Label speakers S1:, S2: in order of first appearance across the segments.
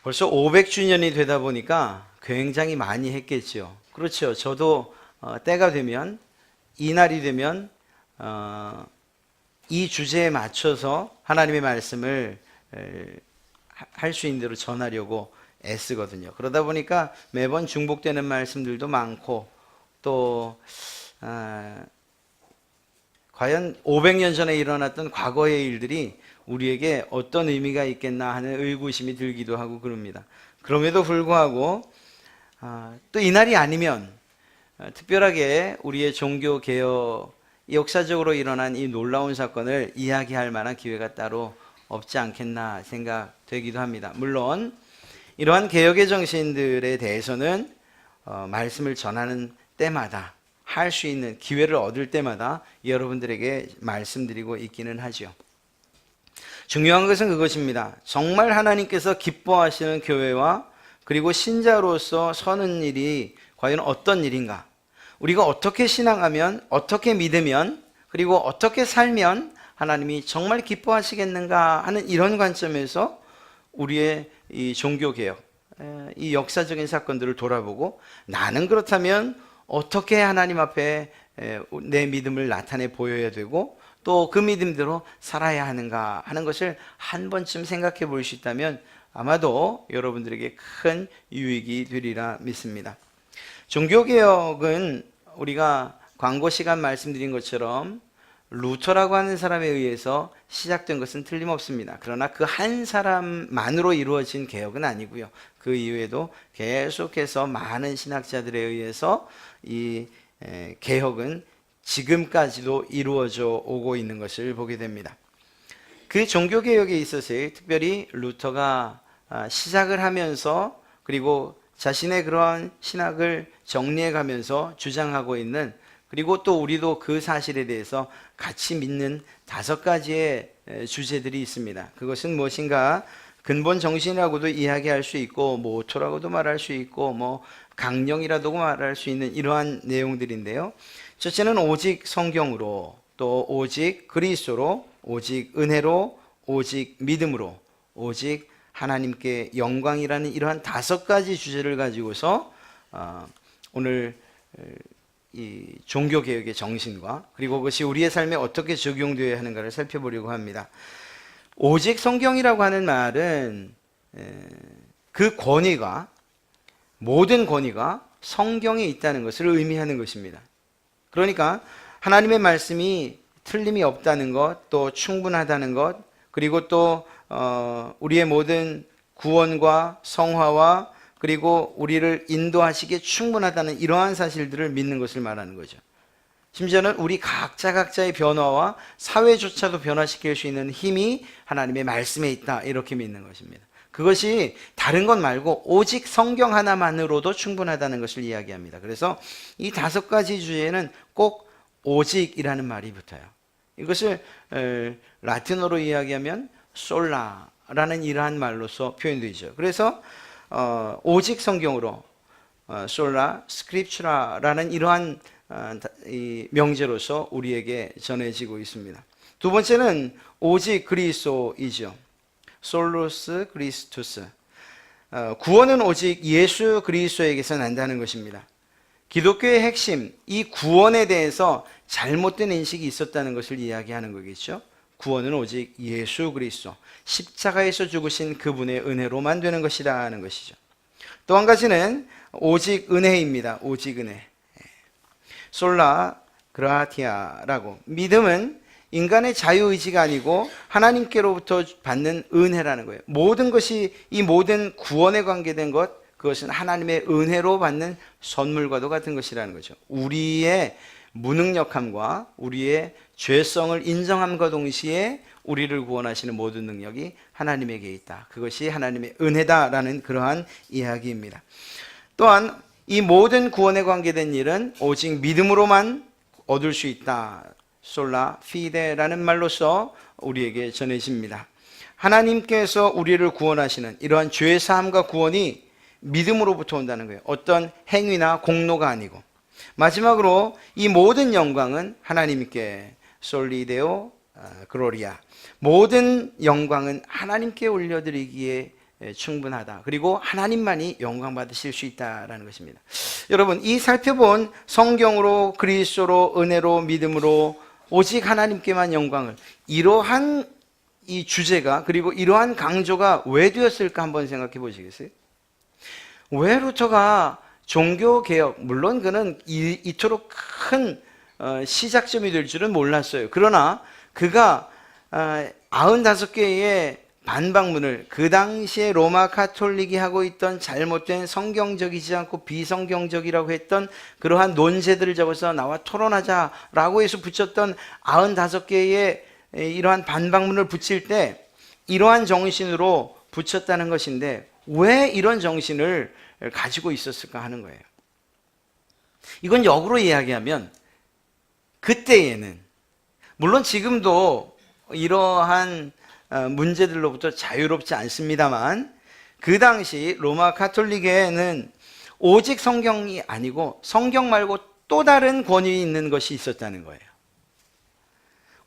S1: 벌써 500주년이 되다 보니까 굉장히 많이 했겠죠. 그렇죠. 저도 때가 되면, 이날이 되면 이 주제에 맞춰서 하나님의 말씀을 할 수 있는 대로 전하려고 애쓰거든요. 그러다 보니까 매번 중복되는 말씀들도 많고, 또 과연 500년 전에 일어났던 과거의 일들이 우리에게 어떤 의미가 있겠나 하는 의구심이 들기도 하고 그럽니다. 그럼에도 불구하고 또 이날이 아니면 특별하게 우리의 종교 개혁, 역사적으로 일어난 이 놀라운 사건을 이야기할 만한 기회가 따로 없지 않겠나 생각되기도 합니다. 물론 이러한 개혁의 정신들에 대해서는 말씀을 전하는 때마다, 할 수 있는 기회를 얻을 때마다 여러분들에게 말씀드리고 있기는 하죠. 중요한 것은 그것입니다. 정말 하나님께서 기뻐하시는 교회와 그리고 신자로서 서는 일이 과연 어떤 일인가? 우리가 어떻게 신앙하면, 어떻게 믿으면, 그리고 어떻게 살면 하나님이 정말 기뻐하시겠는가 하는 이런 관점에서 우리의 이 종교개혁, 이 역사적인 사건들을 돌아보고, 나는 그렇다면 어떻게 하나님 앞에 내 믿음을 나타내 보여야 되고 또 그 믿음대로 살아야 하는가 하는 것을 한 번쯤 생각해 볼 수 있다면 아마도 여러분들에게 큰 유익이 되리라 믿습니다. 종교개혁은 우리가 광고 시간 말씀드린 것처럼 루터라고 하는 사람에 의해서 시작된 것은 틀림없습니다. 그러나 그 한 사람만으로 이루어진 개혁은 아니고요. 그 이후에도 계속해서 많은 신학자들에 의해서 이 개혁은 지금까지도 이루어져 오고 있는 것을 보게 됩니다. 그 종교개혁에 있어서 특별히 루터가 시작을 하면서 그리고 자신의 그러한 신학을 정리해 가면서 주장하고 있는, 그리고 또 우리도 그 사실에 대해서 같이 믿는 5가지의 주제들이 있습니다. 그것은 무엇인가? 근본 정신이라고도 이야기할 수 있고, 모토라고도 말할 수 있고, 강령이라도 말할 수 있는 이러한 내용들인데요. 첫째는 오직 성경으로, 또 오직 그리스도로, 오직 은혜로, 오직 믿음으로, 오직 하나님께 영광이라는 이러한 5가지 주제를 가지고서 오늘 이 종교개혁의 정신과 그리고 그것이 우리의 삶에 어떻게 적용되어야 하는가를 살펴보려고 합니다. 오직 성경이라고 하는 말은 그 권위가, 모든 권위가 성경에 있다는 것을 의미하는 것입니다. 그러니까 하나님의 말씀이 틀림이 없다는 것, 또 충분하다는 것, 그리고 또 우리의 모든 구원과 성화와 그리고 우리를 인도하시기에 충분하다는 이러한 사실들을 믿는 것을 말하는 거죠. 심지어는 우리 각자의 변화와 사회조차도 변화시킬 수 있는 힘이 하나님의 말씀에 있다, 이렇게 믿는 것입니다. 그것이 다른 것 말고 오직 성경 하나만으로도 충분하다는 것을 이야기합니다. 그래서 이 5가지 주제에는 꼭 오직이라는 말이 붙어요. 이것을 라틴어로 이야기하면 솔라라는 이러한 말로서 표현되죠. 그래서 오직 성경으로, 솔라 스크립추라라는 이러한 이 명제로서 우리에게 전해지고 있습니다. 두 번째는 오직 그리스도이죠. 솔루스 그리스투스. 구원은 오직 예수 그리스도에게서 난다는 것입니다. 기독교의 핵심, 이 구원에 대해서 잘못된 인식이 있었다는 것을 이야기하는 거겠죠. 구원은 오직 예수 그리스도, 십자가에서 죽으신 그분의 은혜로만 되는 것이라는 것이죠. 또 한 가지는 오직 은혜입니다. 오직 은혜. 솔라 그라티아라고, 믿음은 인간의 자유의지가 아니고 하나님께로부터 받는 은혜라는 거예요. 모든 것이, 이 모든 구원에 관계된 것, 그것은 하나님의 은혜로 받는 선물과도 같은 것이라는 거죠. 우리의 무능력함과 우리의 죄성을 인정함과 동시에 우리를 구원하시는 모든 능력이 하나님에게 있다. 그것이 하나님의 은혜다라는 그러한 이야기입니다. 또한 이 모든 구원에 관계된 일은 오직 믿음으로만 얻을 수 있다. 솔라 피데라는 말로서 우리에게 전해집니다. 하나님께서 우리를 구원하시는 이러한 죄 사함과 구원이 믿음으로부터 온다는 거예요. 어떤 행위나 공로가 아니고. 마지막으로 이 모든 영광은 하나님께, 솔리데오 글로리아, 모든 영광은 하나님께 올려드리기에 충분하다. 그리고 하나님만이 영광 받으실 수 있다라는 것입니다. 여러분, 이 살펴본 성경으로, 그리스도로, 은혜로, 믿음으로 오직 하나님께만 영광을, 이러한 이 주제가, 그리고 이러한 강조가 왜 되었을까 한번 생각해 보시겠어요? 왜 루터가 종교개혁, 물론 그는 이토록 큰 시작점이 될 줄은 몰랐어요. 그러나 그가 95개의 반박문을, 그 당시에 로마 카톨릭이 하고 있던 잘못된 성경적이지 않고 비성경적이라고 했던 그러한 논제들을 적어서 나와 토론하자라고 해서 붙였던 95개의 이러한 반박문을 붙일 때 이러한 정신으로 붙였다는 것인데, 왜 이런 정신을 가지고 있었을까 하는 거예요. 이건 역으로 이야기하면 그때에는, 물론 지금도 이러한 문제들로부터 자유롭지 않습니다만, 그 당시 로마 카톨릭에는 오직 성경이 아니고 성경 말고 또 다른 권위 있는 것이 있었다는 거예요.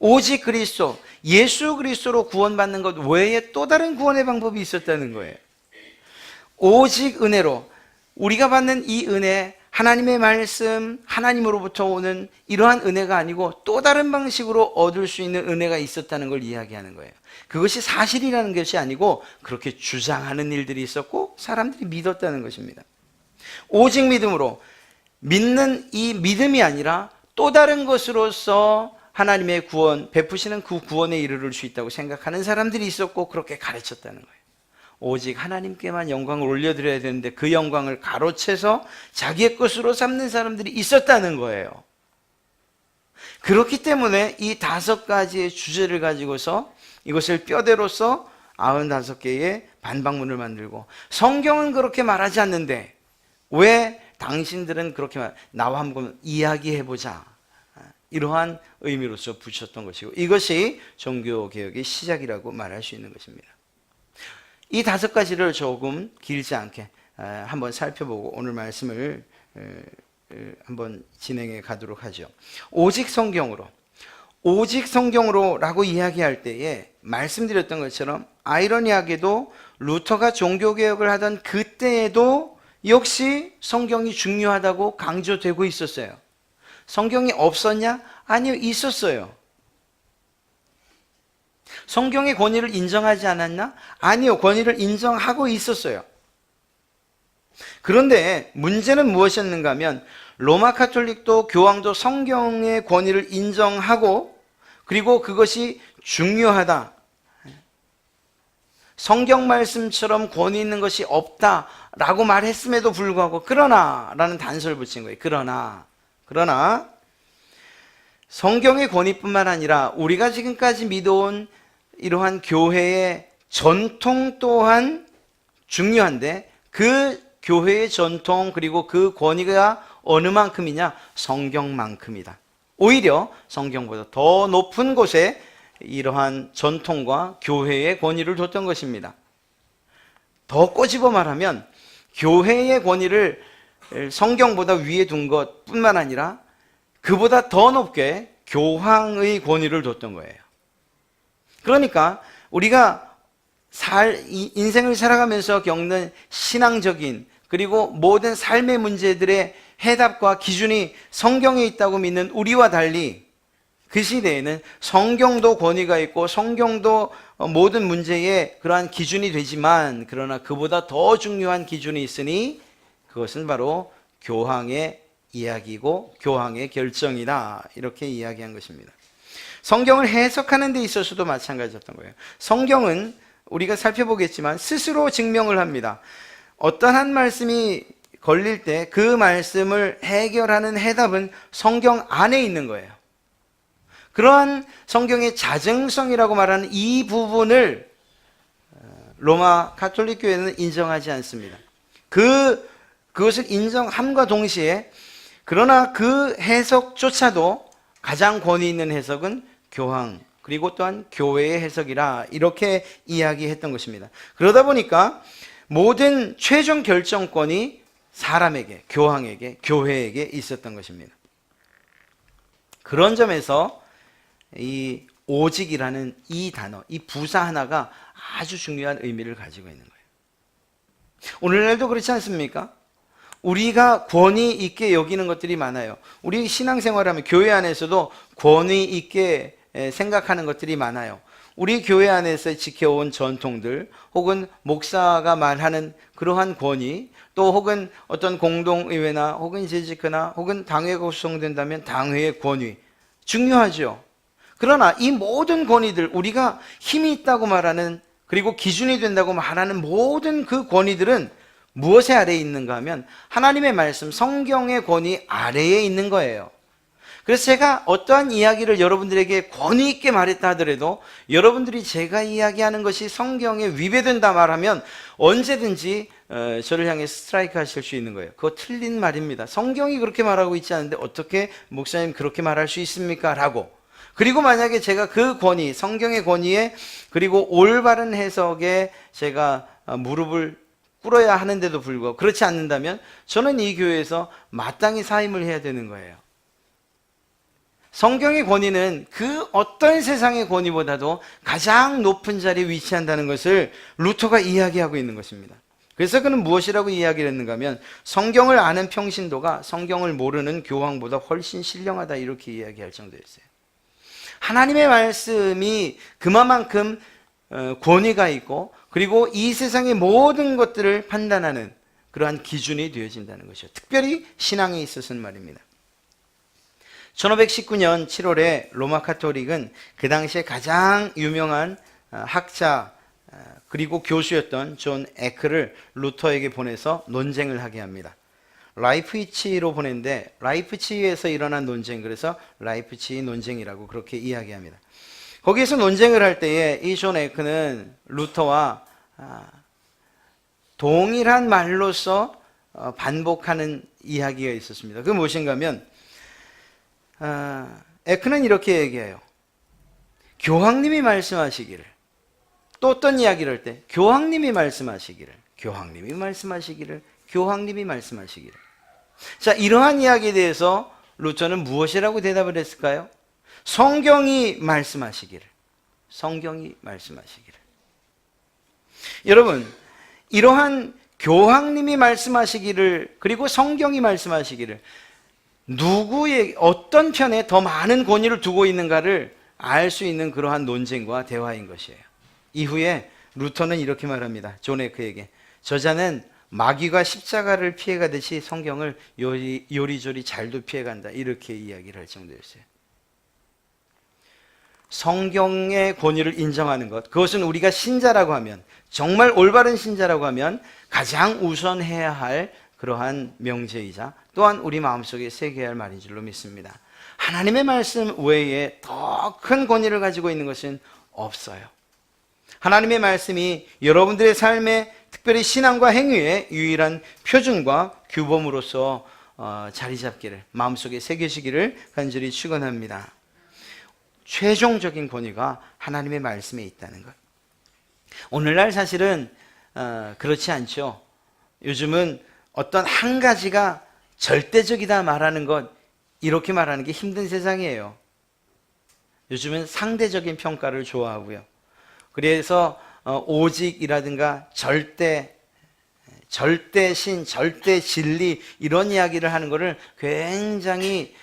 S1: 오직 그리스도, 예수 그리스도로 구원받는 것 외에 또 다른 구원의 방법이 있었다는 거예요. 오직 은혜로, 우리가 받는 이 은혜, 하나님의 말씀, 하나님으로부터 오는 이러한 은혜가 아니고 또 다른 방식으로 얻을 수 있는 은혜가 있었다는 걸 이야기하는 거예요. 그것이 사실이라는 것이 아니고 그렇게 주장하는 일들이 있었고 사람들이 믿었다는 것입니다. 오직 믿음으로, 믿는 이 믿음이 아니라 또 다른 것으로서 하나님의 구원, 베푸시는 그 구원에 이르를 수 있다고 생각하는 사람들이 있었고 그렇게 가르쳤다는 거예요. 오직 하나님께만 영광을 올려드려야 되는데 그 영광을 가로채서 자기의 것으로 삼는 사람들이 있었다는 거예요. 그렇기 때문에 이 5가지의 주제를 가지고서 이것을 뼈대로서 95개의 반박문을 만들고, 성경은 그렇게 말하지 않는데 왜 당신들은 그렇게 나와 한번 이야기해보자, 이러한 의미로서 붙였던 것이고, 이것이 종교개혁의 시작이라고 말할 수 있는 것입니다. 이 5가지를 조금 길지 않게 한번 살펴보고 오늘 말씀을 한번 진행해 가도록 하죠. 오직 성경으로, 오직 성경으로 라고 이야기할 때에 말씀드렸던 것처럼 아이러니하게도 루터가 종교개혁을 하던 그때에도 역시 성경이 중요하다고 강조되고 있었어요. 성경이 없었냐? 아니요, 있었어요. 성경의 권위를 인정하지 않았나? 아니요, 권위를 인정하고 있었어요. 그런데 문제는 무엇이었는가 하면, 로마 카톨릭도 교황도 성경의 권위를 인정하고, 그리고 그것이 중요하다, 성경 말씀처럼 권위 있는 것이 없다라고 말했음에도 불구하고 그러나 라는 단서를 붙인 거예요. 그러나 성경의 권위뿐만 아니라 우리가 지금까지 믿어온 이러한 교회의 전통 또한 중요한데, 그 교회의 전통 그리고 그 권위가 어느 만큼이냐? 성경만큼이다. 오히려 성경보다 더 높은 곳에 이러한 전통과 교회의 권위를 뒀던 것입니다. 더 꼬집어 말하면 교회의 권위를 성경보다 위에 둔 것뿐만 아니라 그보다 더 높게 교황의 권위를 뒀던 거예요. 그러니까 우리가 인생을 살아가면서 겪는 신앙적인 그리고 모든 삶의 문제들의 해답과 기준이 성경에 있다고 믿는 우리와 달리, 그 시대에는 성경도 권위가 있고 성경도 모든 문제의 그러한 기준이 되지만, 그러나 그보다 더 중요한 기준이 있으니 그것은 바로 교황의 이야기고 교황의 결정이다, 이렇게 이야기한 것입니다. 성경을 해석하는 데 있어서도 마찬가지였던 거예요. 성경은 우리가 살펴보겠지만 스스로 증명을 합니다. 어떠한 말씀이 걸릴 때 그 말씀을 해결하는 해답은 성경 안에 있는 거예요. 그러한 성경의 자증성이라고 말하는 이 부분을 로마 가톨릭 교회는 인정하지 않습니다. 그것을 인정함과 동시에, 그러나 그 해석조차도 가장 권위 있는 해석은 교황 그리고 또한 교회의 해석이라, 이렇게 이야기했던 것입니다. 그러다 보니까 모든 최종 결정권이 사람에게, 교황에게, 교회에게 있었던 것입니다. 그런 점에서 이 오직이라는 이 단어, 이 부사 하나가 아주 중요한 의미를 가지고 있는 거예요. 오늘날도 그렇지 않습니까? 우리가 권위 있게 여기는 것들이 많아요. 우리 신앙생활하면 교회 안에서도 권위 있게 생각하는 것들이 많아요. 우리 교회 안에서 지켜온 전통들, 혹은 목사가 말하는 그러한 권위, 또 혹은 어떤 공동의회나 혹은 재직회나 혹은 당회가 구성된다면 당회의 권위, 중요하죠. 그러나 이 모든 권위들, 우리가 힘이 있다고 말하는, 그리고 기준이 된다고 말하는 모든 그 권위들은 무엇의 아래에 있는가 하면 하나님의 말씀, 성경의 권위 아래에 있는 거예요. 그래서 제가 어떠한 이야기를 여러분들에게 권위 있게 말했다 하더라도 여러분들이 제가 이야기하는 것이 성경에 위배된다 말하면 언제든지 저를 향해 스트라이크 하실 수 있는 거예요. 그거 틀린 말입니다. 성경이 그렇게 말하고 있지 않은데 어떻게 목사님 그렇게 말할 수 있습니까? 라고. 그리고 만약에 제가 그 권위, 성경의 권위에, 그리고 올바른 해석에 제가 무릎을 꿇어야 하는데도 불구하고 그렇지 않는다면 저는 이 교회에서 마땅히 사임을 해야 되는 거예요. 성경의 권위는 그 어떤 세상의 권위보다도 가장 높은 자리에 위치한다는 것을 루터가 이야기하고 있는 것입니다. 그래서 그는 무엇이라고 이야기를 했는가 하면 성경을 아는 평신도가 성경을 모르는 교황보다 훨씬 신령하다, 이렇게 이야기할 정도였어요. 하나님의 말씀이 그만큼 권위가 있고, 그리고 이 세상의 모든 것들을 판단하는 그러한 기준이 되어진다는 것이죠. 특별히 신앙에 있어서는 말입니다. 1519년 7월에 로마 카톨릭은 그 당시에 가장 유명한 학자 그리고 교수였던 존 에크를 루터에게 보내서 논쟁을 하게 합니다. 라이프치히로 보냈는데 라이프치히에서 일어난 논쟁, 그래서 라이프치히 논쟁이라고 그렇게 이야기합니다. 거기에서 논쟁을 할 때에 이 존 에크는 루터와 동일한 말로서 반복하는 이야기가 있었습니다. 그게 무엇인가 하면 에크는 이렇게 얘기해요. 교황님이 말씀하시기를, 또 어떤 이야기를 할 때 교황님이 말씀하시기를, 교황님이 말씀하시기를, 교황님이 말씀하시기를. 자, 이러한 이야기에 대해서 루터는 무엇이라고 대답을 했을까요? 성경이 말씀하시기를, 성경이 말씀하시기를. 여러분, 이러한 교황님이 말씀하시기를, 그리고 성경이 말씀하시기를, 누구의 어떤 편에 더 많은 권위를 두고 있는가를 알 수 있는 그러한 논쟁과 대화인 것이에요. 이후에 루터는 이렇게 말합니다. 존 에크에게, 저자는 마귀가 십자가를 피해가듯이 성경을 요리조리 잘도 피해간다, 이렇게 이야기를 할 정도였어요. 성경의 권위를 인정하는 것, 그것은 우리가 신자라고 하면, 정말 올바른 신자라고 하면 가장 우선해야 할 그러한 명제이자 또한 우리 마음속에 새겨야 할 말인 줄로 믿습니다. 하나님의 말씀 외에 더 큰 권위를 가지고 있는 것은 없어요. 하나님의 말씀이 여러분들의 삶에, 특별히 신앙과 행위의 유일한 표준과 규범으로서 자리 잡기를, 마음속에 새기시기를 간절히 축원합니다. 최종적인 권위가 하나님의 말씀에 있다는 것. 오늘날 사실은 그렇지 않죠. 요즘은 어떤 한 가지가 절대적이다 말하는 것, 이렇게 말하는 게 힘든 세상이에요. 요즘은 상대적인 평가를 좋아하고요. 그래서 오직이라든가 절대신, 절대진리, 이런 이야기를 하는 것을 굉장히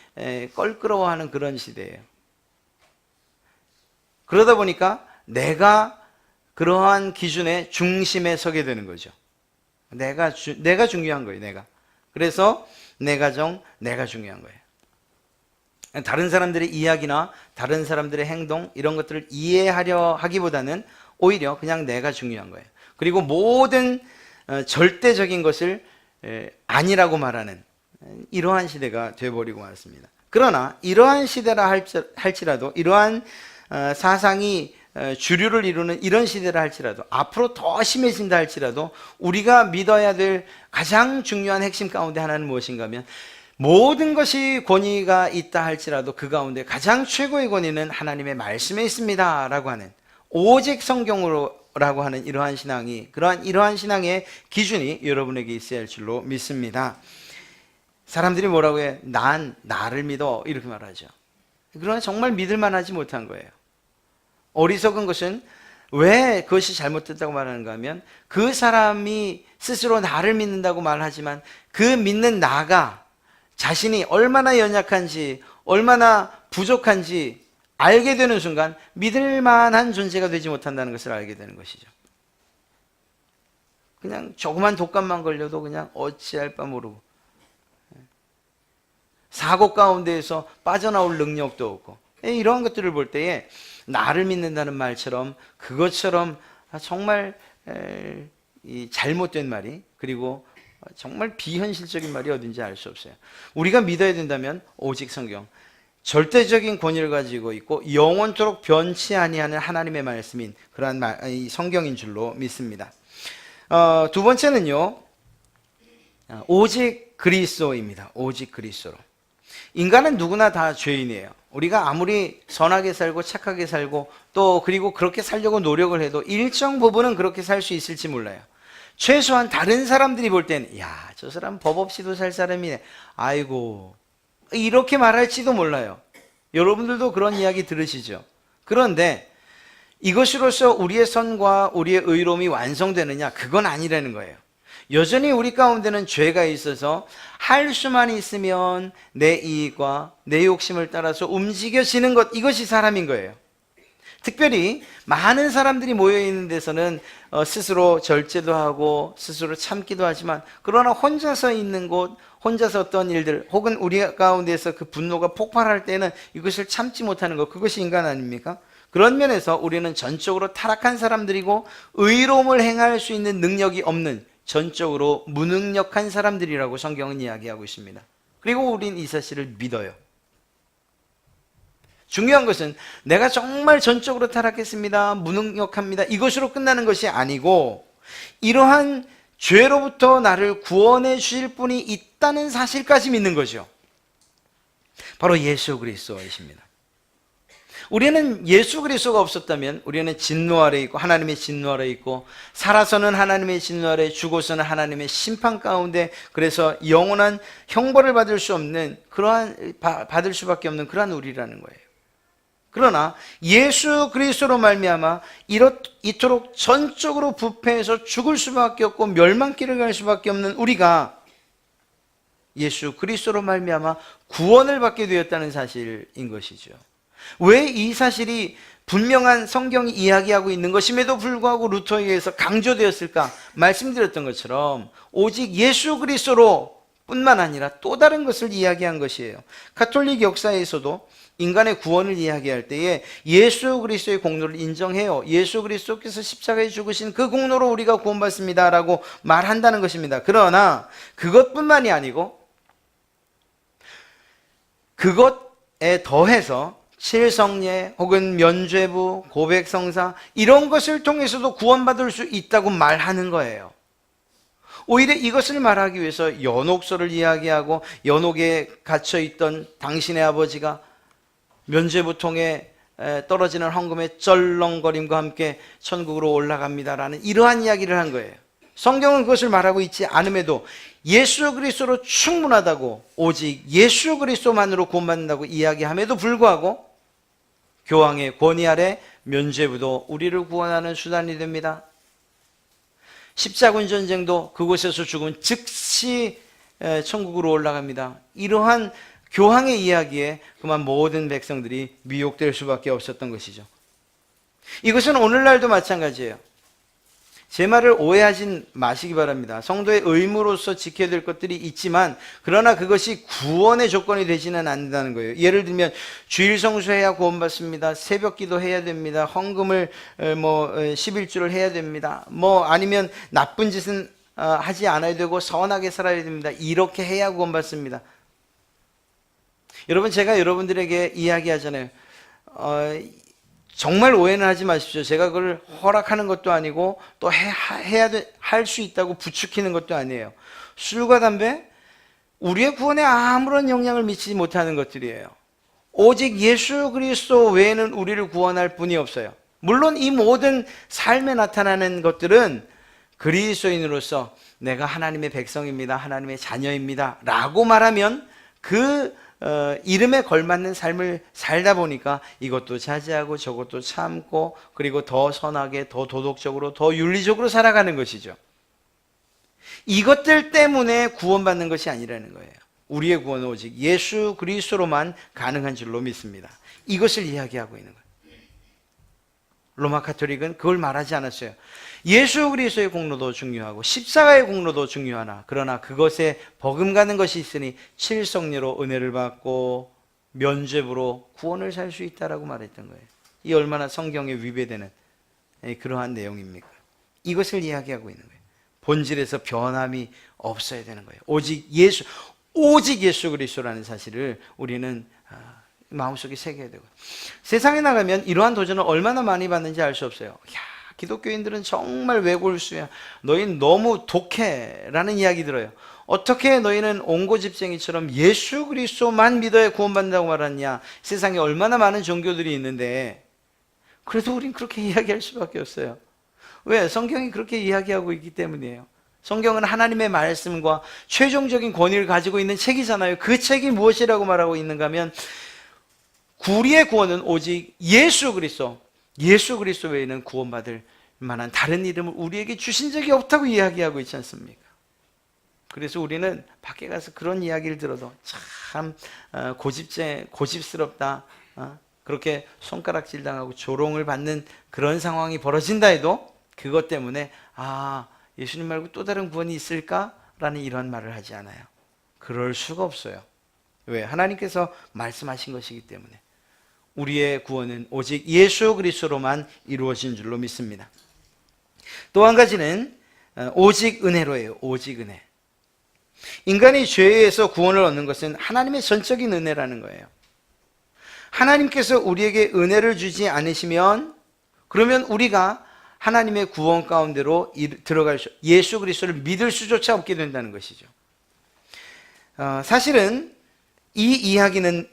S1: 껄끄러워하는 그런 시대예요. 그러다 보니까 내가 그러한 기준의 중심에 서게 되는 거죠. 내가 중요한 거예요, 내가. 그래서 내가 중요한 거예요. 다른 사람들의 이야기나 다른 사람들의 행동, 이런 것들을 이해하려 하기보다는 오히려 그냥 내가 중요한 거예요. 그리고 모든 절대적인 것을 아니라고 말하는 이러한 시대가 되어버리고 말았습니다. 그러나 이러한 시대라 할지라도, 이러한 사상이 주류를 이루는 이런 시대라 할지라도, 앞으로 더 심해진다 할지라도, 우리가 믿어야 될 가장 중요한 핵심 가운데 하나는 무엇인가 하면, 모든 것이 권위가 있다 할지라도 그 가운데 가장 최고의 권위는 하나님의 말씀에 있습니다 라고 하는, 오직 성경으로라고 하는 이러한 신앙이, 이러한 신앙의 기준이 여러분에게 있어야 할 줄로 믿습니다. 사람들이 뭐라고 해? 난 나를 믿어, 이렇게 말하죠. 그러나 정말 믿을 만하지 못한 거예요. 어리석은 것은 왜 그것이 잘못됐다고 말하는가 하면 그 사람이 스스로 나를 믿는다고 말하지만 그 믿는 나가 자신이 얼마나 연약한지 얼마나 부족한지 알게 되는 순간 믿을 만한 존재가 되지 못한다는 것을 알게 되는 것이죠. 그냥 조그만 독감만 걸려도 그냥 어찌할 바 모르고 사고 가운데에서 빠져나올 능력도 없고 이러한 것들을 볼 때에 나를 믿는다는 말처럼 그것처럼 정말 잘못된 말이 그리고 정말 비현실적인 말이 어딘지 알 수 없어요. 우리가 믿어야 된다면 오직 성경 절대적인 권위를 가지고 있고 영원토록 변치 아니하는 하나님의 말씀인 그러한 이 성경인 줄로 믿습니다. 두 번째는요, 오직 그리스도입니다. 오직 그리스도로. 인간은 누구나 다 죄인이에요. 우리가 아무리 선하게 살고 착하게 살고 또 그리고 그렇게 살려고 노력을 해도 일정 부분은 그렇게 살 수 있을지 몰라요. 최소한 다른 사람들이 볼 땐 야, 저 사람 법 없이도 살 사람이네. 아이고, 이렇게 말할지도 몰라요. 여러분들도 그런 이야기 들으시죠? 그런데 이것으로서 우리의 선과 우리의 의로움이 완성되느냐? 그건 아니라는 거예요. 여전히 우리 가운데는 죄가 있어서 할 수만 있으면 내 이익과 내 욕심을 따라서 움직여지는 것, 이것이 사람인 거예요. 특별히 많은 사람들이 모여있는 데서는 스스로 절제도 하고 스스로 참기도 하지만 그러나 혼자서 있는 곳, 혼자서 어떤 일들 혹은 우리 가운데서 그 분노가 폭발할 때는 이것을 참지 못하는 것, 그것이 인간 아닙니까? 그런 면에서 우리는 전적으로 타락한 사람들이고 의로움을 행할 수 있는 능력이 없는 전적으로 무능력한 사람들이라고 성경은 이야기하고 있습니다. 그리고 우린 이 사실을 믿어요. 중요한 것은 내가 정말 전적으로 타락했습니다, 무능력합니다, 이것으로 끝나는 것이 아니고 이러한 죄로부터 나를 구원해 주실 분이 있다는 사실까지 믿는 거죠. 바로 예수 그리스도이십니다. 우리는 예수 그리스도가 없었다면 우리는 진노 아래 있고 하나님의 진노 아래 있고 살아서는 하나님의 진노 아래 죽어서는 하나님의 심판 가운데 그래서 영원한 형벌을 받을 수 없는 받을 수밖에 없는 그러한 우리라는 거예요. 그러나 예수 그리스도로 말미암아 이토록 전적으로 부패해서 죽을 수밖에 없고 멸망길을 갈 수밖에 없는 우리가 예수 그리스도로 말미암아 구원을 받게 되었다는 사실인 것이죠. 왜 이 사실이 분명한 성경이 이야기하고 있는 것임에도 불구하고 루터에 의해서 강조되었을까? 말씀드렸던 것처럼 오직 예수 그리스도로 뿐만 아니라 또 다른 것을 이야기한 것이에요. 가톨릭 역사에서도 인간의 구원을 이야기할 때에 예수 그리스도의 공로를 인정해요. 예수 그리스도께서 십자가에 죽으신 그 공로로 우리가 구원받습니다 라고 말한다는 것입니다. 그러나 그것뿐만이 아니고 그것에 더해서 칠성례 혹은 면죄부, 고백성사 이런 것을 통해서도 구원받을 수 있다고 말하는 거예요. 오히려 이것을 말하기 위해서 연옥서를 이야기하고 연옥에 갇혀있던 당신의 아버지가 면죄부통에 떨어지는 황금의 쩔렁거림과 함께 천국으로 올라갑니다라는 이러한 이야기를 한 거예요. 성경은 그것을 말하고 있지 않음에도 예수 그리스도로 충분하다고 오직 예수 그리스도만으로 구원받는다고 이야기함에도 불구하고 교황의 권위 아래 면죄부도 우리를 구원하는 수단이 됩니다. 십자군 전쟁도 그곳에서 죽으면 즉시 천국으로 올라갑니다. 이러한 교황의 이야기에 그만 모든 백성들이 미혹될 수밖에 없었던 것이죠. 이것은 오늘날도 마찬가지예요. 제 말을 오해하지 마시기 바랍니다. 성도의 의무로서 지켜야 될 것들이 있지만 그러나 그것이 구원의 조건이 되지는 않는다는 거예요. 예를 들면 주일 성수해야 구원받습니다. 새벽 기도해야 됩니다. 헌금을 11주를 해야 됩니다. 아니면 나쁜 짓은 하지 않아야 되고 선하게 살아야 됩니다. 이렇게 해야 구원받습니다. 여러분, 제가 여러분들에게 이야기하잖아요. 정말 오해는 하지 마십시오. 제가 그걸 허락하는 것도 아니고 또 할 수 있다고 부추기는 것도 아니에요. 술과 담배, 우리의 구원에 아무런 영향을 미치지 못하는 것들이에요. 오직 예수 그리스도 외에는 우리를 구원할 분이 없어요. 물론 이 모든 삶에 나타나는 것들은 그리스도인으로서 내가 하나님의 백성입니다, 하나님의 자녀입니다 라고 말하면 그 이름에 걸맞는 삶을 살다 보니까 이것도 자제하고 저것도 참고 그리고 더 선하게, 더 도덕적으로, 더 윤리적으로 살아가는 것이죠. 이것들 때문에 구원받는 것이 아니라는 거예요. 우리의 구원은 오직 예수 그리스도로만 가능한 줄로 믿습니다. 이것을 이야기하고 있는 거예요. 로마 가톨릭은 그걸 말하지 않았어요. 예수 그리스도의 공로도 중요하고 십자가의 공로도 중요하나 그러나 그것에 버금가는 것이 있으니 칠성례로 은혜를 받고 면죄부로 구원을 살 수 있다라고 말했던 거예요. 이 얼마나 성경에 위배되는 그러한 내용입니까? 이것을 이야기하고 있는 거예요. 본질에서 변함이 없어야 되는 거예요. 오직 예수 그리스도라는 사실을 우리는 마음속에 새겨야 되고, 세상에 나가면 이러한 도전을 얼마나 많이 받는지 알 수 없어요. 야, 기독교인들은 정말 외골수야, 너희는 너무 독해 라는 이야기 들어요. 어떻게 너희는 옹고집쟁이처럼 예수 그리스도만 믿어야 구원받는다고 말하냐. 세상에 얼마나 많은 종교들이 있는데 그래도 우린 그렇게 이야기할 수밖에 없어요. 왜? 성경이 그렇게 이야기하고 있기 때문이에요. 성경은 하나님의 말씀과 최종적인 권위를 가지고 있는 책이잖아요. 그 책이 무엇이라고 말하고 있는가 하면 우리의 구원은 오직 예수 그리스도 외에는 구원받을 만한 다른 이름을 우리에게 주신 적이 없다고 이야기하고 있지 않습니까? 그래서 우리는 밖에 가서 그런 이야기를 들어도 참 고집스럽다, 그렇게 손가락질 당하고 조롱을 받는 그런 상황이 벌어진다 해도 그것 때문에 예수님 말고 또 다른 구원이 있을까라는 이런 말을 하지 않아요. 그럴 수가 없어요. 왜? 하나님께서 말씀하신 것이기 때문에. 우리의 구원은 오직 예수 그리스도로만 이루어진 줄로 믿습니다. 또 한 가지는 오직 은혜로예요. 오직 은혜. 인간이 죄에서 구원을 얻는 것은 하나님의 전적인 은혜라는 거예요. 하나님께서 우리에게 은혜를 주지 않으시면 그러면 우리가 하나님의 구원 가운데로 들어갈 수, 예수 그리스도를 믿을 수조차 없게 된다는 것이죠. 사실은 이 이야기는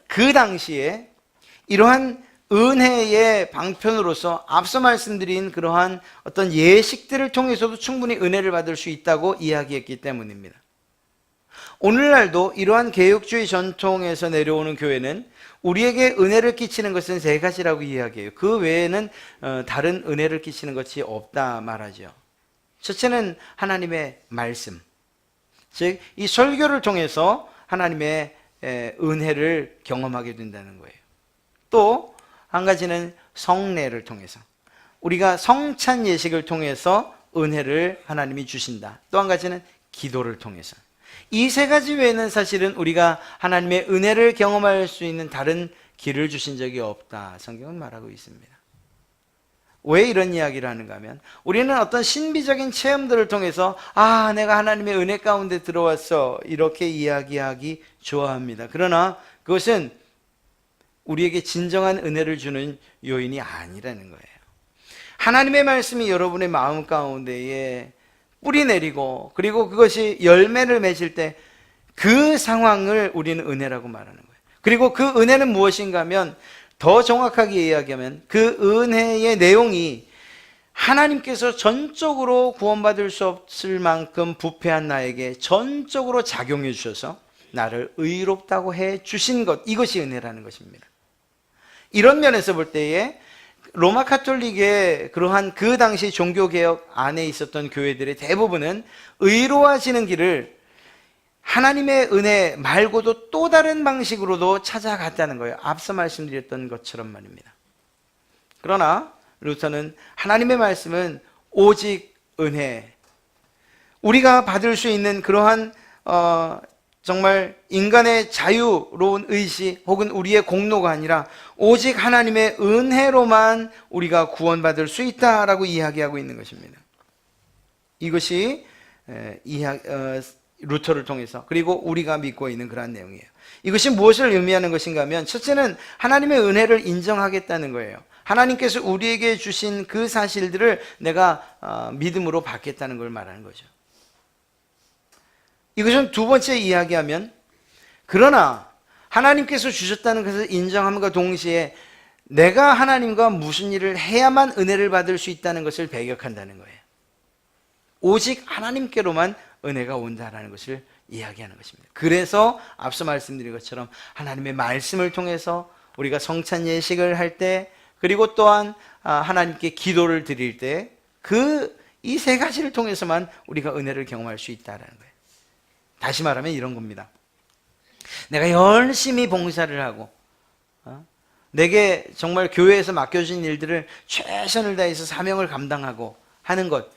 S1: 그 당시에 이러한 은혜의 방편으로서 앞서 말씀드린 그러한 어떤 예식들을 통해서도 충분히 은혜를 받을 수 있다고 이야기했기 때문입니다. 오늘날도 이러한 개혁주의 전통에서 내려오는 교회는 우리에게 은혜를 끼치는 것은 세 가지라고 이야기해요. 그 외에는 다른 은혜를 끼치는 것이 없다 말하죠. 첫째는 하나님의 말씀, 즉 이 설교를 통해서 하나님의 은혜를 경험하게 된다는 거예요. 또 한 가지는 성례를 통해서, 우리가 성찬 예식을 통해서 은혜를 하나님이 주신다. 또 한 가지는 기도를 통해서. 이 세 가지 외에는 사실은 우리가 하나님의 은혜를 경험할 수 있는 다른 길을 주신 적이 없다, 성경은 말하고 있습니다. 왜 이런 이야기를 하는가 하면 우리는 어떤 신비적인 체험들을 통해서 내가 하나님의 은혜 가운데 들어왔어 이렇게 이야기하기 좋아합니다. 그러나 그것은 우리에게 진정한 은혜를 주는 요인이 아니라는 거예요. 하나님의 말씀이 여러분의 마음 가운데에 뿌리 내리고 그리고 그것이 열매를 맺을 때 그 상황을 우리는 은혜라고 말하는 거예요. 그리고 그 은혜는 무엇인가 하면, 더 정확하게 이야기하면 그 은혜의 내용이 하나님께서 전적으로 구원받을 수 없을 만큼 부패한 나에게 전적으로 작용해 주셔서 나를 의롭다고 해 주신 것, 이것이 은혜라는 것입니다. 이런 면에서 볼 때에 로마 가톨릭의 그러한 그 당시 종교개혁 안에 있었던 교회들의 대부분은 의로워지는 길을 하나님의 은혜 말고도 또 다른 방식으로도 찾아갔다는 거예요. 앞서 말씀드렸던 것처럼 말입니다. 그러나 루터는 하나님의 말씀은 오직 은혜, 우리가 받을 수 있는 그러한 정말 인간의 자유로운 의지 혹은 우리의 공로가 아니라 오직 하나님의 은혜로만 우리가 구원받을 수 있다라고 이야기하고 있는 것입니다. 이것이 루터를 통해서, 그리고 우리가 믿고 있는 그러한 내용이에요. 이것이 무엇을 의미하는 것인가 하면, 첫째는 하나님의 은혜를 인정하겠다는 거예요. 하나님께서 우리에게 주신 그 사실들을 내가 믿음으로 받겠다는 걸 말하는 거죠. 이것은 두 번째 이야기하면, 그러나 하나님께서 주셨다는 것을 인정함과 동시에 내가 하나님과 무슨 일을 해야만 은혜를 받을 수 있다는 것을 배격한다는 거예요. 오직 하나님께로만 은혜가 온다라는 것을 이야기하는 것입니다. 그래서 앞서 말씀드린 것처럼 하나님의 말씀을 통해서 우리가 성찬 예식을 할 때, 그리고 또한 하나님께 기도를 드릴 때, 이 세 가지를 통해서만 우리가 은혜를 경험할 수 있다는 거예요. 다시 말하면 이런 겁니다. 내가 열심히 봉사를 하고 내게 정말 교회에서 맡겨진 일들을 최선을 다해서 사명을 감당하고 하는 것,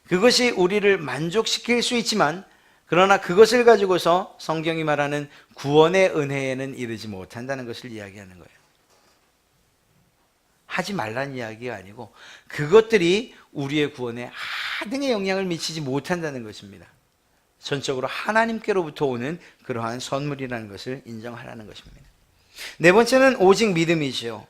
S1: 그것이 우리를 만족시킬 수 있지만, 그러나 그것을 가지고서 성경이 말하는 구원의 은혜에는 이르지 못한다는 것을 이야기하는 거예요. 하지 말라는 이야기가 아니고 그것들이 우리의 구원에 하등의 영향을 미치지 못한다는 것입니다. 전적으로 하나님께로부터 오는 그러한 선물이라는 것을 인정하라는 것입니다. 네 번째는 오직 믿음이지요.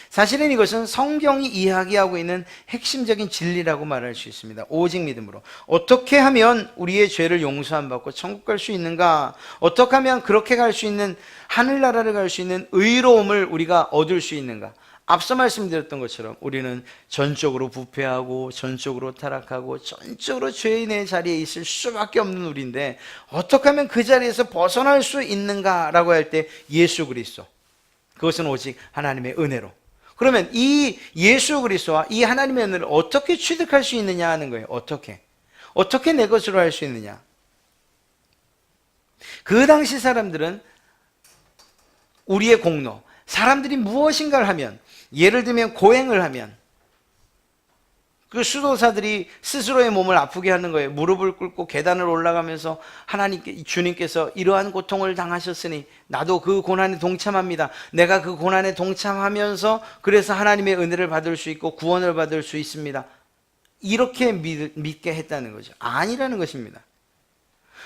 S1: 사실은 이것은 성경이 이야기하고 있는 핵심적인 진리라고 말할 수 있습니다. 오직 믿음으로. 어떻게 하면 우리의 죄를 용서함 받고 천국 갈 수 있는가? 어떻게 하면 그렇게 갈 수 있는, 하늘나라를 갈 수 있는 의로움을 우리가 얻을 수 있는가? 앞서 말씀드렸던 것처럼 우리는 전적으로 부패하고 전적으로 타락하고 전적으로 죄인의 자리에 있을 수밖에 없는 우리인데, 어떻게 하면 그 자리에서 벗어날 수 있는가라고 할 때 예수 그리스도, 그것은 오직 하나님의 은혜로. 그러면 이 예수 그리스도와 이 하나님의 은혜를 어떻게 취득할 수 있느냐 하는 거예요. 어떻게 내 것으로 할 수 있느냐. 그 당시 사람들은 우리의 공로, 사람들이 무엇인가를 하면, 예를 들면 고행을 하면, 그 수도사들이 스스로의 몸을 아프게 하는 거예요. 무릎을 꿇고 계단을 올라가면서 주님께서 이러한 고통을 당하셨으니 나도 그 고난에 동참합니다. 내가 그 고난에 동참하면서 그래서 하나님의 은혜를 받을 수 있고 구원을 받을 수 있습니다. 이렇게 믿게 했다는 거죠. 아니라는 것입니다.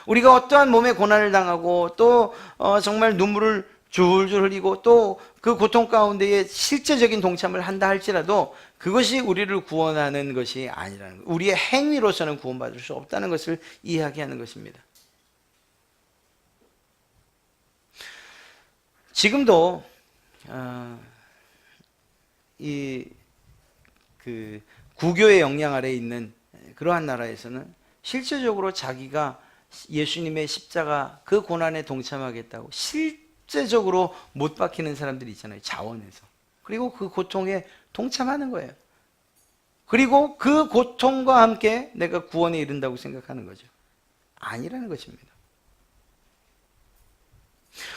S1: 우리가 어떠한 몸의 고난을 당하고 또 정말 눈물을 줄줄 흘리고 또 그 고통 가운데에 실제적인 동참을 한다 할지라도 그것이 우리를 구원하는 것이 아니라는 거예요. 우리의 행위로서는 구원받을 수 없다는 것을 이야기하는 것입니다. 지금도 구교의 영향 아래에 있는 그러한 나라에서는 실제적으로 자기가 예수님의 십자가 그 고난에 동참하겠다고 실제적으로 못 박히는 사람들이 있잖아요. 자원에서. 그리고 그 고통에 동참하는 거예요. 그리고 그 고통과 함께 내가 구원에 이른다고 생각하는 거죠. 아니라는 것입니다.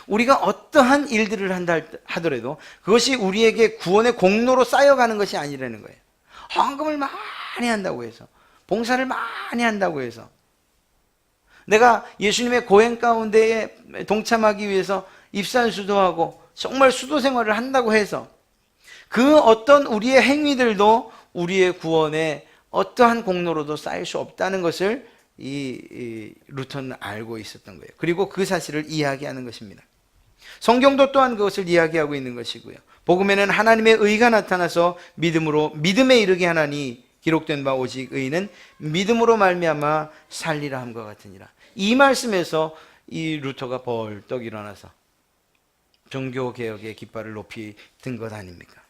S1: 우리가 어떠한 일들을 한다 하더라도 그것이 우리에게 구원의 공로로 쌓여가는 것이 아니라는 거예요. 헌금을 많이 한다고 해서, 봉사를 많이 한다고 해서, 내가 예수님의 고행 가운데에 동참하기 위해서 입산수도하고 정말 수도 생활을 한다고 해서 그 어떤 우리의 행위들도 우리의 구원에 어떠한 공로로도 쌓일 수 없다는 것을 이 루터는 알고 있었던 거예요. 그리고 그 사실을 이야기하는 것입니다. 성경도 또한 그것을 이야기하고 있는 것이고요. 복음에는 하나님의 의가 나타나서 믿음에 이르게 하나니 기록된 바 오직 의인은 믿음으로 말미암아 살리라 함과 같으니라. 이 말씀에서 이 루터가 벌떡 일어나서 종교개혁의 깃발을 높이 든 것 아닙니까?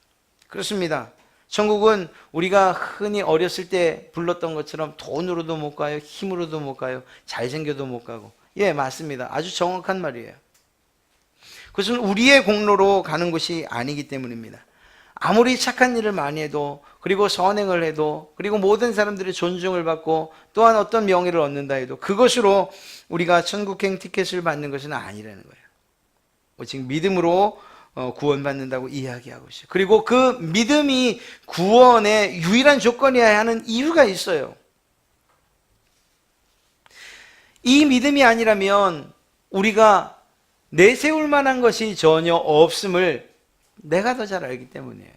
S1: 그렇습니다. 천국은 우리가 흔히 어렸을 때 불렀던 것처럼 돈으로도 못 가요, 힘으로도 못 가요, 잘생겨도 못 가고. 예, 맞습니다. 아주 정확한 말이에요. 그것은 우리의 공로로 가는 것이 아니기 때문입니다. 아무리 착한 일을 많이 해도, 그리고 선행을 해도, 그리고 모든 사람들의 존중을 받고 또한 어떤 명예를 얻는다 해도 그것으로 우리가 천국행 티켓을 받는 것은 아니라는 거예요. 오직 믿음으로 구원받는다고 이야기하고 있어요. 그리고 그 믿음이 구원의 유일한 조건이어야 하는 이유가 있어요. 이 믿음이 아니라면 우리가 내세울 만한 것이 전혀 없음을 내가 더 잘 알기 때문이에요.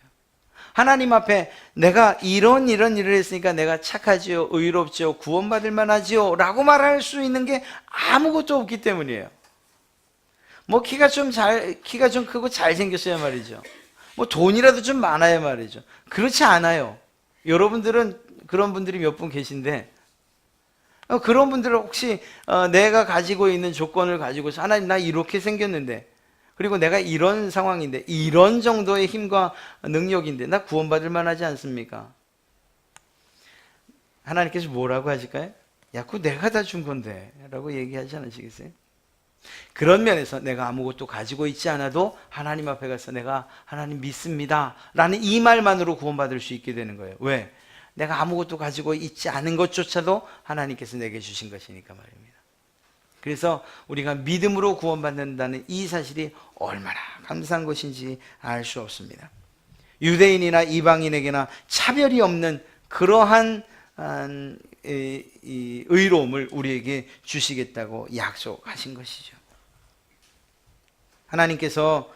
S1: 하나님 앞에 내가 이런 일을 했으니까 내가 착하지요, 의롭지요, 구원받을 만하지요 라고 말할 수 있는 게 아무것도 없기 때문이에요. 뭐 키가 좀 크고 잘생겼어야 말이죠. 뭐 돈이라도 좀 많아야 말이죠. 그렇지 않아요. 여러분들은 그런 분들이 몇 분 계신데, 그런 분들은 혹시 내가 가지고 있는 조건을 가지고서 하나님 나 이렇게 생겼는데, 그리고 내가 이런 상황인데, 이런 정도의 힘과 능력인데 나 구원받을 만하지 않습니까? 하나님께서 뭐라고 하실까요? 야, 그거 내가 다 준 건데 라고 얘기하지 않으시겠어요? 그런 면에서 내가 아무것도 가지고 있지 않아도 하나님 앞에 가서 내가 하나님 믿습니다 라는 이 말만으로 구원받을 수 있게 되는 거예요. 왜? 내가 아무것도 가지고 있지 않은 것조차도 하나님께서 내게 주신 것이니까 말입니다. 그래서 우리가 믿음으로 구원받는다는 이 사실이 얼마나 감사한 것인지 알 수 없습니다. 유대인이나 이방인에게나 차별이 없는 그러한 이 의로움을 우리에게 주시겠다고 약속하신 것이죠. 하나님께서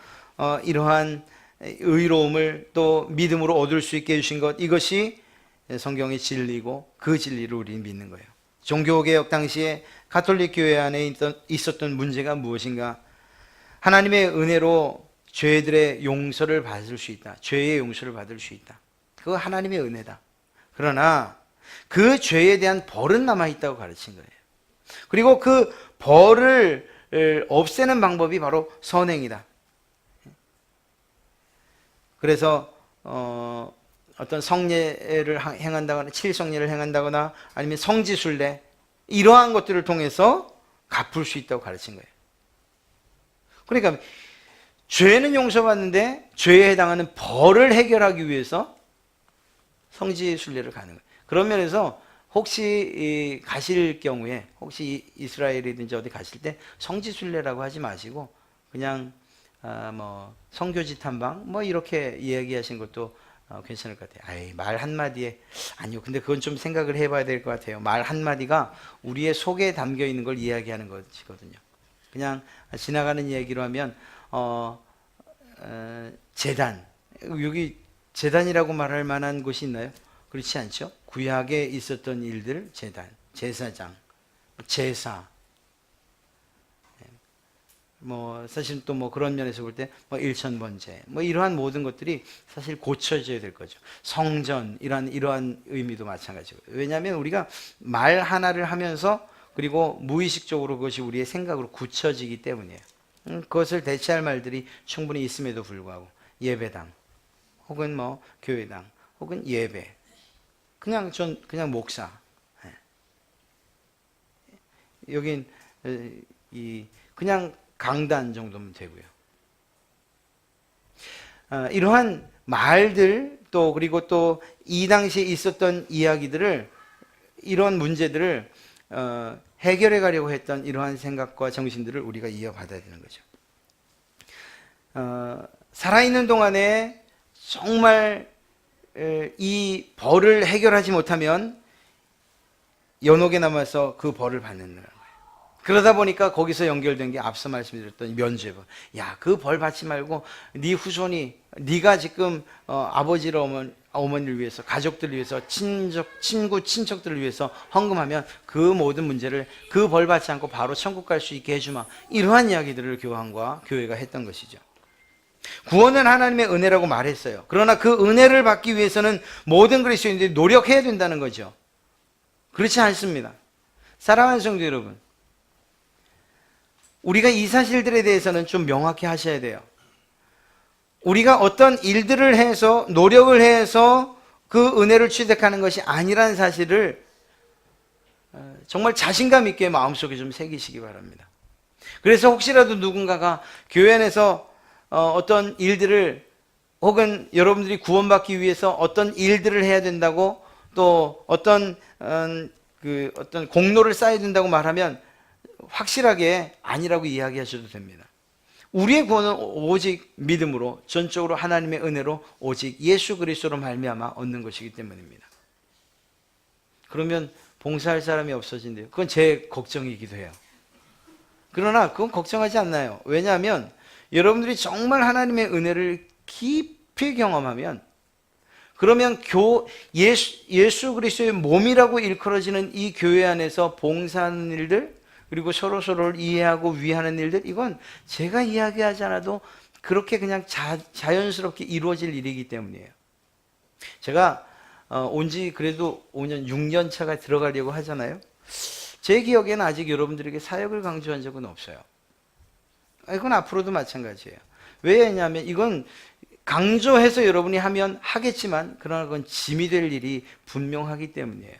S1: 이러한 의로움을 또 믿음으로 얻을 수 있게 해주신 것, 이것이 성경의 진리고 그 진리를 우리는 믿는 거예요. 종교개혁 당시에 가톨릭 교회 안에 있었던 문제가 무엇인가? 하나님의 은혜로 죄들의 용서를 받을 수 있다. 죄의 용서를 받을 수 있다. 그거 하나님의 은혜다. 그러나 그 죄에 대한 벌은 남아있다고 가르친 거예요. 그리고 그 벌을 없애는 방법이 바로 선행이다. 그래서 어떤 성례를 행한다거나 칠성례를 행한다거나 아니면 성지순례, 이러한 것들을 통해서 갚을 수 있다고 가르친 거예요. 그러니까 죄는 용서받는데 죄에 해당하는 벌을 해결하기 위해서 성지순례를 가는 거예요. 그런 면에서 혹시 가실 경우에, 혹시 이스라엘이든지 어디 가실 때 성지순례라고 하지 마시고 그냥 뭐 성교지 탐방 뭐 이렇게 이야기하신 것도 괜찮을 것 같아요. 아이, 말 한마디에, 아니요, 근데 그건 좀 생각을 해봐야 될 것 같아요. 말 한마디가 우리의 속에 담겨 있는 걸 이야기하는 것이거든요. 그냥 지나가는 이야기로 하면 제단, 여기 제단이라고 말할 만한 곳이 있나요? 그렇지 않죠? 구약에 있었던 일들, 제단, 제사장, 제사, 뭐 사실 또 뭐 그런 면에서 볼 때 뭐 일천번제, 뭐 이러한 모든 것들이 사실 고쳐져야 될 거죠. 성전, 이러한 의미도 마찬가지고. 왜냐하면 우리가 말 하나를 하면서 그리고 무의식적으로 그것이 우리의 생각으로 굳혀지기 때문이에요. 그것을 대체할 말들이 충분히 있음에도 불구하고 예배당, 혹은 뭐 교회당, 혹은 예배, 그냥 목사. 여긴 그냥 강단 정도면 되고요. 이러한 말들, 또 그리고 또 이 당시에 있었던 이야기들을, 이런 문제들을 해결해 가려고 했던 이러한 생각과 정신들을 우리가 이어받아야 되는 거죠. 살아있는 동안에 정말 이 벌을 해결하지 못하면 연옥에 남아서 그 벌을 받는 거예요. 그러다 보니까 거기서 연결된 게 앞서 말씀드렸던 면죄부. 야, 그 벌 받지 말고 네 후손이, 네가 지금 아버지를 어머니를 위해서, 가족들을 위해서, 친구, 친척들을 위해서 헌금하면 그 모든 문제를, 그 벌 받지 않고 바로 천국 갈 수 있게 해주마. 이러한 이야기들을 교황과 교회가 했던 것이죠. 구원은 하나님의 은혜라고 말했어요. 그러나 그 은혜를 받기 위해서는 모든 그리스도인들이 노력해야 된다는 거죠. 그렇지 않습니다. 사랑하는 성도 여러분, 우리가 이 사실들에 대해서는 좀 명확히 하셔야 돼요. 우리가 어떤 일들을 해서, 노력을 해서 그 은혜를 취득하는 것이 아니라는 사실을 정말 자신감 있게 마음속에 좀 새기시기 바랍니다. 그래서 혹시라도 누군가가 교회 안에서 어떤 일들을, 혹은 여러분들이 구원받기 위해서 어떤 일들을 해야 된다고, 또 어떤 공로를 쌓아야 된다고 말하면 확실하게 아니라고 이야기하셔도 됩니다. 우리의 구원은 오직 믿음으로, 전적으로 하나님의 은혜로, 오직 예수 그리스도로 말미암아 얻는 것이기 때문입니다. 그러면 봉사할 사람이 없어진대요. 그건 제 걱정이기도 해요. 그러나 그건 걱정하지 않나요? 왜냐하면 여러분들이 정말 하나님의 은혜를 깊이 경험하면, 그러면 예수 그리스도의 몸이라고 일컬어지는 이 교회 안에서 봉사하는 일들, 그리고 서로를 이해하고 위하는 일들, 이건 제가 이야기하지 않아도 그렇게 그냥 자연스럽게 이루어질 일이기 때문이에요. 제가 온 지 그래도 5년, 6년 차가 들어가려고 하잖아요. 제 기억에는 아직 여러분들에게 사역을 강조한 적은 없어요. 이건 앞으로도 마찬가지예요. 왜냐하면 이건 강조해서 여러분이 하면 하겠지만, 그러나 그건 짐이 될 일이 분명하기 때문이에요.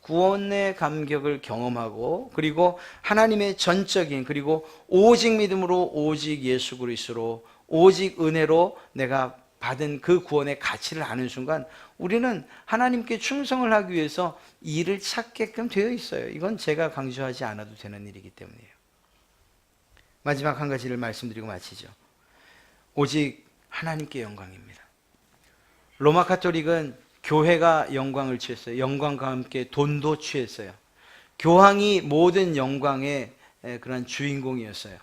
S1: 구원의 감격을 경험하고 그리고 하나님의 전적인 그리고 오직 믿음으로 오직 예수 그리스도로 오직 은혜로 내가 받은 그 구원의 가치를 아는 순간 우리는 하나님께 충성을 하기 위해서 일을 찾게끔 되어 있어요. 이건 제가 강조하지 않아도 되는 일이기 때문이에요. 마지막 한 가지를 말씀드리고 마치죠. 오직 하나님께 영광입니다. 로마 가톨릭은 교회가 영광을 취했어요. 영광과 함께 돈도 취했어요. 교황이 모든 영광의 그런 주인공이었어요.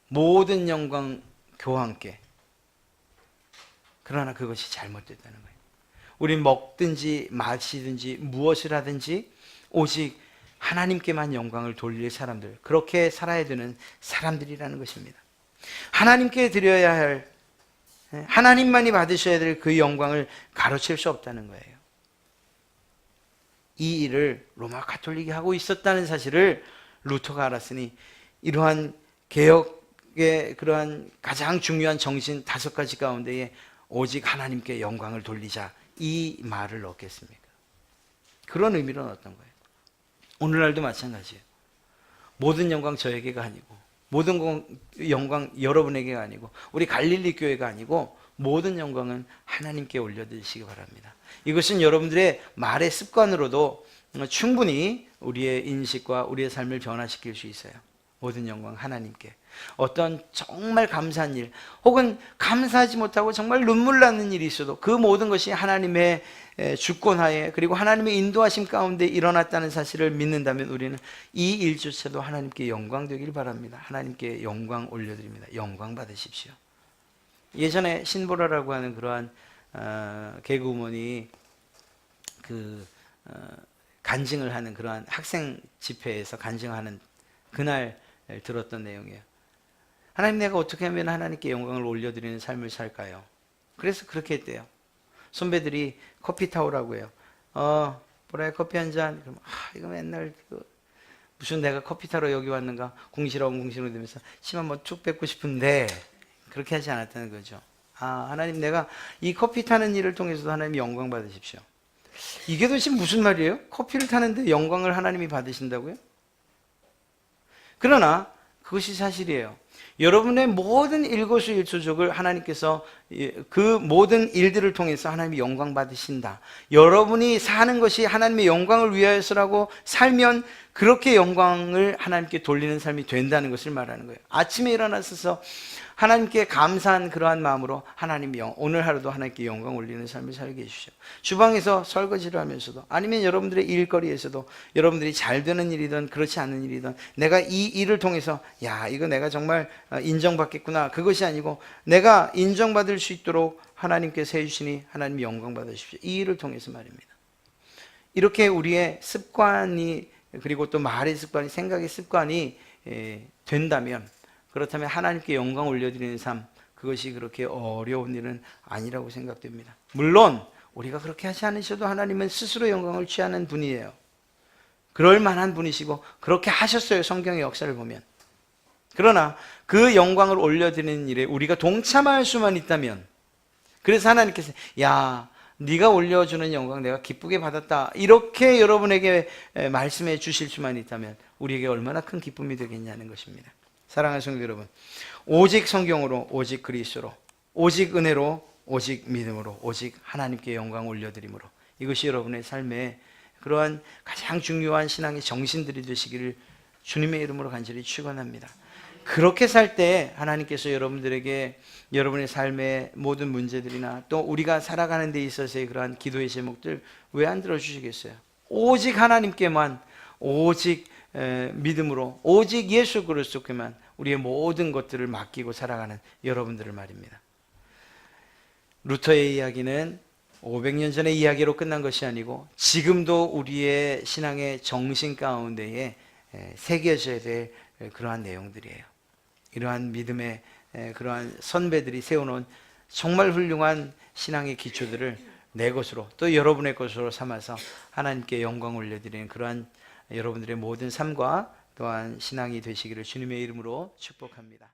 S1: 모든 영광 교황께. 그러나 그것이 잘못됐다는 거예요. 우린 먹든지 마시든지 무엇을 하든지 오직 하나님께만 영광을 돌릴 사람들, 그렇게 살아야 되는 사람들이라는 것입니다. 하나님께 드려야 할, 하나님만이 받으셔야 될 그 영광을 가로챌 수 없다는 거예요. 이 일을 로마 가톨릭이 하고 있었다는 사실을 루터가 알았으니 이러한 개혁의 그러한 가장 중요한 정신 5가지 가운데에 오직 하나님께 영광을 돌리자, 이 말을 넣겠습니까? 그런 의미로 넣었던 거예요. 오늘날도 마찬가지예요. 모든 영광 저에게가 아니고, 모든 영광 여러분에게가 아니고, 우리 갈릴리 교회가 아니고, 모든 영광은 하나님께 올려드리시기 바랍니다. 이것은 여러분들의 말의 습관으로도 충분히 우리의 인식과 우리의 삶을 변화시킬 수 있어요. 모든 영광 하나님께. 어떤 정말 감사한 일 혹은 감사하지 못하고 정말 눈물 나는 일이 있어도 그 모든 것이 하나님의 주권하에 그리고 하나님의 인도하심 가운데 일어났다는 사실을 믿는다면 우리는 이 일조차도 하나님께 영광 되길 바랍니다. 하나님께 영광 올려드립니다. 영광 받으십시오. 예전에 신보라라고 하는 그러한 개그우먼이 간증을 하는 그러한 학생 집회에서 간증하는 그날 들었던 내용이에요. 하나님, 내가 어떻게 하면 하나님께 영광을 올려드리는 삶을 살까요? 그래서 그렇게 했대요. 선배들이 커피 타오라고 해요. 보라야 커피 한 잔. 그럼 이거 맨날 무슨 내가 커피 타러 여기 왔는가 궁시렁 되면서 침 한번 툭 뱉고 싶은데 그렇게 하지 않았다는 거죠. 하나님, 내가 이 커피 타는 일을 통해서도 하나님 영광 받으십시오. 이게 도대체 무슨 말이에요? 커피를 타는데 영광을 하나님이 받으신다고요? 그러나 그것이 사실이에요. 여러분의 모든 일거수일투족을 하나님께서 그 모든 일들을 통해서 하나님이 영광 받으신다. 여러분이 사는 것이 하나님의 영광을 위하여서라고 살면 그렇게 영광을 하나님께 돌리는 삶이 된다는 것을 말하는 거예요. 아침에 일어나서 하나님께 감사한 그러한 마음으로 하나님 오늘 하루도 하나님께 영광 올리는 삶을 살게 해주시오. 주방에서 설거지를 하면서도 아니면 여러분들의 일거리에서도 여러분들이 잘 되는 일이든 그렇지 않은 일이든 내가 이 일을 통해서 이거 내가 정말 인정받겠구나, 그것이 아니고 내가 인정받을 수 있도록 하나님께서 해주시니 하나님 영광 받으십시오. 이 일을 통해서 말입니다. 이렇게 우리의 습관이 그리고 또 말의 습관이 생각의 습관이 된다면, 그렇다면 하나님께 영광 올려드리는 삶, 그것이 그렇게 어려운 일은 아니라고 생각됩니다. 물론 우리가 그렇게 하지 않으셔도 하나님은 스스로 영광을 취하는 분이에요. 그럴 만한 분이시고 그렇게 하셨어요, 성경의 역사를 보면. 그러나 그 영광을 올려드리는 일에 우리가 동참할 수만 있다면, 그래서 하나님께서 네가 올려주는 영광 내가 기쁘게 받았다, 이렇게 여러분에게 말씀해 주실 수만 있다면 우리에게 얼마나 큰 기쁨이 되겠냐는 것입니다. 사랑하는 성도 여러분, 오직 성경으로, 오직 그리스도로, 오직 은혜로, 오직 믿음으로, 오직 하나님께 영광 올려드림으로, 이것이 여러분의 삶에 그러한 가장 중요한 신앙의 정신들이 되시기를 주님의 이름으로 간절히 축원합니다. 그렇게 살 때 하나님께서 여러분들에게 여러분의 삶의 모든 문제들이나 또 우리가 살아가는 데 있어서의 그러한 기도의 제목들 왜 안 들어주시겠어요? 오직 하나님께만, 오직 믿음으로, 오직 예수 그리스도께만 우리의 모든 것들을 맡기고 살아가는 여러분들을 말입니다. 루터의 이야기는 500년 전의 이야기로 끝난 것이 아니고 지금도 우리의 신앙의 정신 가운데에 새겨져야 될 그러한 내용들이에요. 이러한 믿음의 그러한 선배들이 세워놓은 정말 훌륭한 신앙의 기초들을 내 것으로 또 여러분의 것으로 삼아서 하나님께 영광 올려드리는 그러한 여러분들의 모든 삶과 또한 신앙이 되시기를 주님의 이름으로 축복합니다.